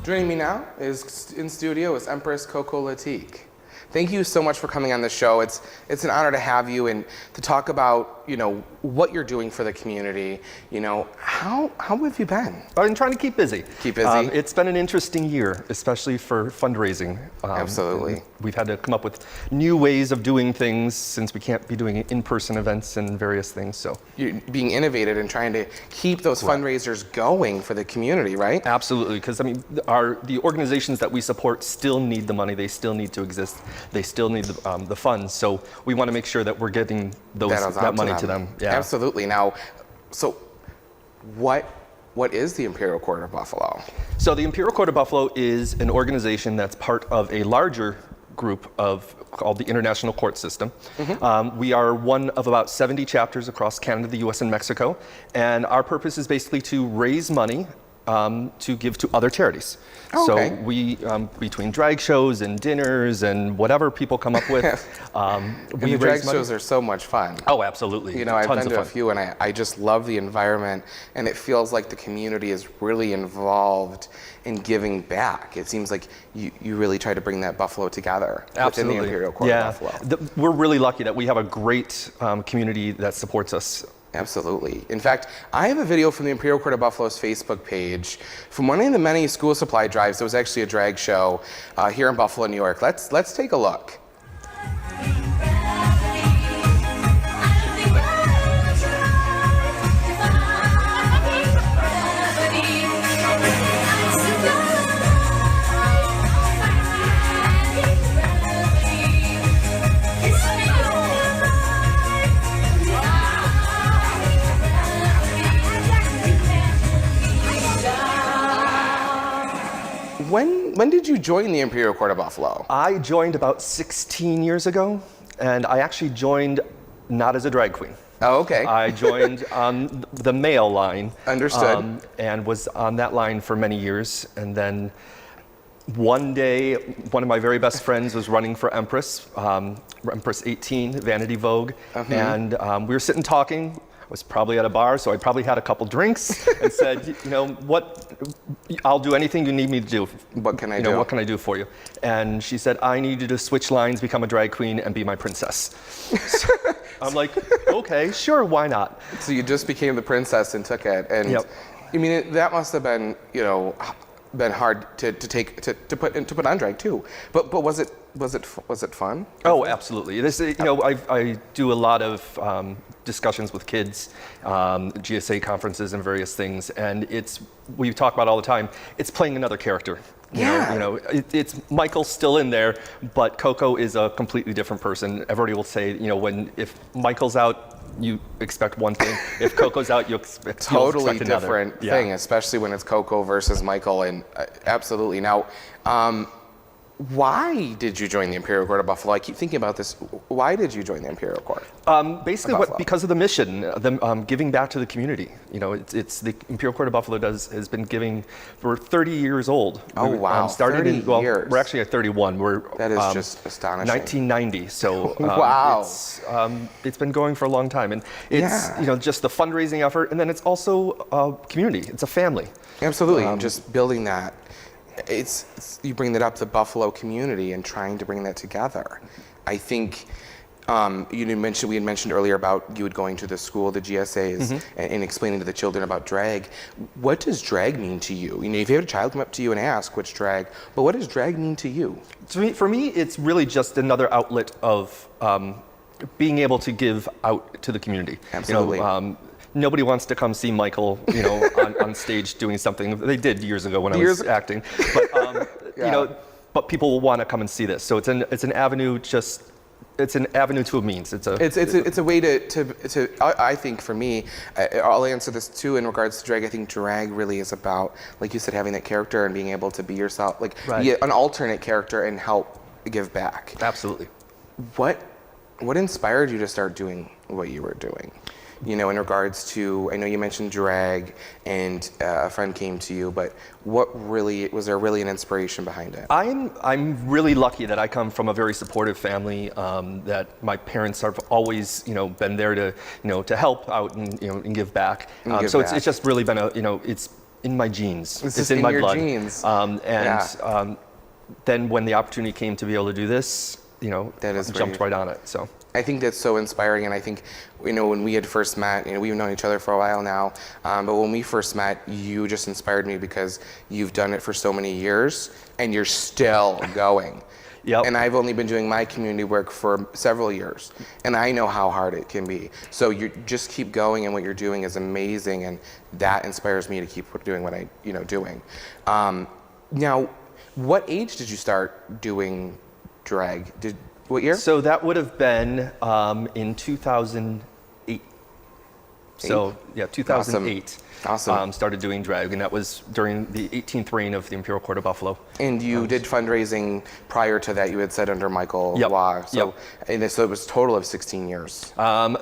Joining me now is in studio is Empress Coco LaTique. Thank you so much for coming on the show. It's an honor to have you and to talk about, what you're doing for the community. How have you been? I've been trying to keep busy. Keep busy? It's been an interesting year, especially for fundraising. Absolutely. We've had to come up with new ways of doing things since we can't be doing in-person events and various things. So you're being innovative and trying to keep those fundraisers going for the community, right? Absolutely, because the organizations that we support still need the money. They still need to exist. They still need the funds. So we want to make sure that we're getting that money to them. Yeah. Absolutely. Now, so what is the Imperial Court of Buffalo? So the Imperial Court of Buffalo is an organization that's part of a larger group called the International Court System. Mm-hmm. We are one of about 70 chapters across Canada, the US, and Mexico. And our purpose is basically to raise money to give to other charities. Okay. So we, between drag shows and dinners and whatever people come up with, we the drag shows are so much fun. Oh, absolutely. I've been to a few and I just love the environment, and it feels like the community is really involved in giving back. It seems like you really try to bring that Buffalo together within the Imperial Court of Buffalo. We're really lucky that we have a great community that supports us. Absolutely. In fact, I have a video from the Imperial Court of Buffalo's Facebook page from one of the many school supply drives. There was actually a drag show here in Buffalo, New York. Let's take a look. When did you join the Imperial Court of Buffalo? I joined about 16 years ago, and I actually joined not as a drag queen. Oh, okay. I joined on the male line. Understood. And was on that line for many years. And then one day, one of my very best friends was running for Empress, Empress 18, Vanity Vogue. Uh-huh. And we were sitting talking. I was probably at a bar, so I probably had a couple drinks and said, what, I'll do anything you need me to do. What can I do? What can I do for you? And she said, I need you to switch lines, become a drag queen, and be my princess. So I'm like, okay, sure, why not? So you just became the princess and took it. And yep. That must have been, been hard to put on drag too. But was it fun? Oh, absolutely. This, I do a lot of discussions with kids, GSA conferences and various things, and we talk about all the time. It's playing another character. It's Michael's still in there, but Coco is a completely different person. Everybody will say, if Michael's out, you expect one thing. If Coco's out, you expect totally another. Different thing, especially when it's Coco versus Michael. And absolutely. Now, why did you join the Imperial Court of Buffalo? I keep thinking about this. Why did you join the Imperial Court? Basically, because of the mission, giving back to the community. It's the Imperial Court of Buffalo has been giving. We're 30 years old. Oh wow! Started 30 years. We're actually at 31. That is just astonishing. 1990. So wow! It's been going for a long time, and it's just the fundraising effort, and then it's also a community. It's a family. Absolutely, just building that. You bring that up, the Buffalo community, and trying to bring that together. I think we had mentioned earlier about you going to the school, the GSAs, mm-hmm. and explaining to the children about drag. What does drag mean to you? If you had a child come up to you and ask what's drag, but what does drag mean to you? For me, it's really just another outlet of being able to give out to the community. Absolutely. Nobody wants to come see Michael, on stage doing something. They did years ago when I was acting, but but people will want to come and see this. So it's an avenue. It's an avenue to a means. It's a way to. I think for me, I'll answer this too in regards to drag. I think drag really is about, like you said, having that character and being able to be yourself, be an alternate character and help give back. Absolutely. What inspired you to start doing what you were doing? In regards to, I know you mentioned drag and a friend came to you, but was there really an inspiration behind it? I'm really lucky that I come from a very supportive family, that my parents have always, been there to help out and give back. It's just really been in my genes. It's It's just in my your blood. genes. Then when the opportunity came to be able to do this, That is jumped great. right on it. So. I think that's so inspiring, and I think, when we had first met, we've known each other for a while now, but when we first met, you just inspired me because you've done it for so many years, and you're still going. Yep. And I've only been doing my community work for several years, and I know how hard it can be. So you just keep going, and what you're doing is amazing, and that inspires me to keep doing what I'm doing. Now, what age did you start doing drag? What year? So that would have been in 2008. So yeah, 2008. Awesome. Started doing drag, and that was during the 18th reign of the Imperial Court of Buffalo. And you did fundraising prior to that, you had said, under Michael Yep. Waugh. So, Yep. so it was a total of 16 years.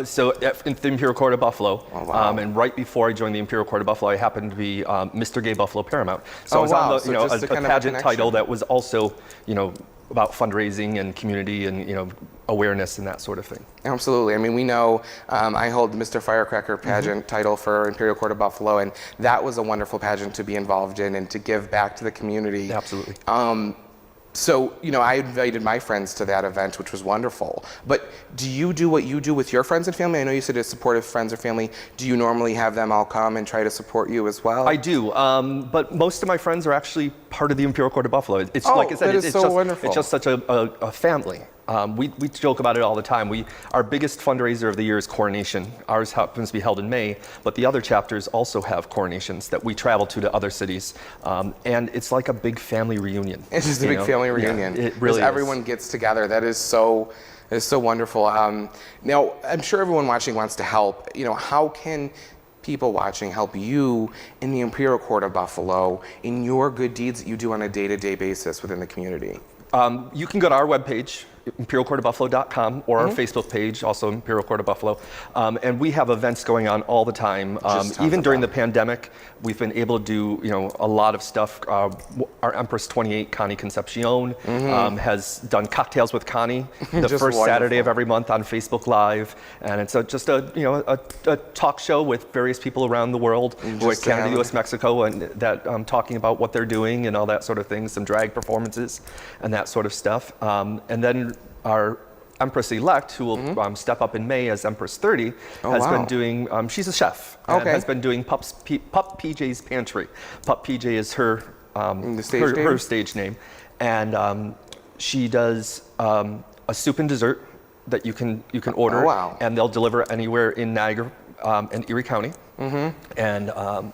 So in the Imperial Court of Buffalo, Oh, wow. and right before I joined the Imperial Court of Buffalo, I happened to be Mr. Gay Buffalo Paramount. So Oh, I was wow. on So the, just a a kind of a pageant title connection. that was also, about fundraising and community and awareness and that sort of thing. Absolutely. I mean, we know I hold the Mr. Firecracker pageant title for Imperial Court of Buffalo, and that was a wonderful pageant to be involved in and to give back to the community. Absolutely. So, I invited my friends to that event, which was wonderful. But do you do what you do with your friends and family? I know you said it's supportive friends or family. Do you normally have them all come and try to support you as well? I do, but most of my friends are actually part of the Imperial Court of Buffalo. It's Oh, like I said, that is it's so just, wonderful. It's just such a family. We joke about it all the time. Our biggest fundraiser of the year is coronation. Ours happens to be held in May, but the other chapters also have coronations that we travel to other cities, and it's like a big family reunion. It's just a big family reunion. Yeah, it really is. Everyone gets together. That is so wonderful. Now, I'm sure everyone watching wants to help. How can people watching help you in the Imperial Court of Buffalo in your good deeds that you do on a day-to-day basis within the community? You can go to our webpage, imperialcourtofbuffalo.com, or our Facebook page, also Imperial Court of Buffalo, and we have events going on all the time. Even during the pandemic, we've been able to do a lot of stuff. Our Empress 28, Connie Concepcion, has done Cocktails with Connie the Just first Saturday of wonderful. every month on Facebook Live, and it's just a talk show with various people around the world, Just to Canada, have- U.S., Mexico, and that talking about what they're doing and all that sort of thing, some drag performances and that sort of stuff, and then our Empress-elect, who will step up in May as Empress 30, has wow. been doing, she's a chef, and Okay. has been doing Pup PJ's Pantry. Pup PJ is her, stage name? her stage name. And she does a soup and dessert that you can order, Oh, wow. and they'll deliver anywhere in Niagara and Erie County. And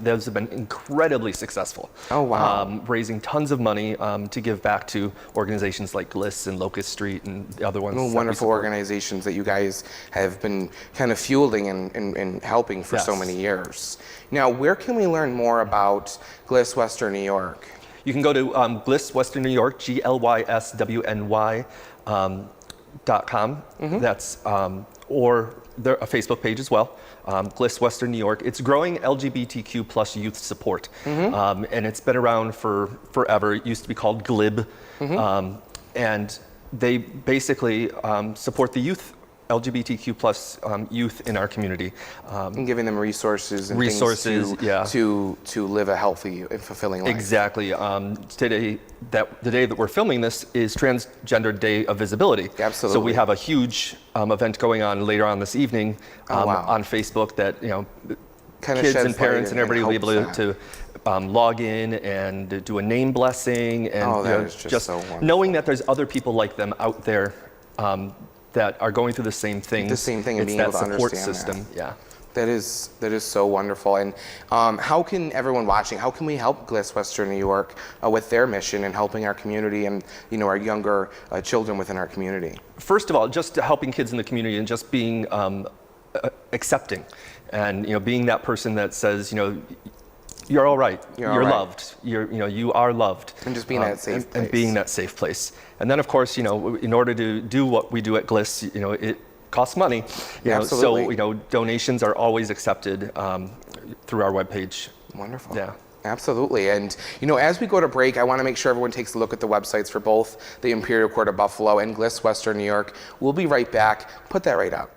those have been incredibly successful. Oh, wow. Raising tons of money to give back to organizations like GLYS and Locust Street and the other ones. that we Wonderful support. organizations that you guys have been kind of fueling and helping for so Yes. many years. Now, where can we learn more about GLYS Western New York? You can go to GLYS Western New York, GLYSWNY .com. That's or a Facebook page as well. GLYS Western New York. It's growing LGBTQ+ youth support, and it's been around for forever. It used to be called GLYB, and they basically support the youth. LGBTQ+ youth in our community. And giving them resources and Resources, things yeah. to live a healthy and fulfilling life. Exactly. Today, the day that we're filming this is Transgender Day of Visibility. Absolutely. So we have a huge event going on later on this evening wow. on Facebook that Kind of kids sheds and parents light and everybody will be able helps to log in and do a name blessing, and Oh, that is just so wonderful. knowing that there's other people like them out there that are going through the same thing. The same thing, and It's being that able to support understand system. Yeah. That is so wonderful. And how can everyone watching, how can we help GLYS Western New York with their mission and helping our community and our younger children within our community? First of all, just helping kids in the community and just being accepting, and being that person that says, you're all right, You're you're all right. loved, you are loved, And just being that safe place. and being that safe place. And then, of course, in order to do what we do at GLYS, it costs money. Absolutely. So donations are always accepted through our webpage. Wonderful. Yeah. Absolutely. And, as we go to break, I want to make sure everyone takes a look at the websites for both the Imperial Court of Buffalo and GLYS Western New York. We'll be right back. Put that right up.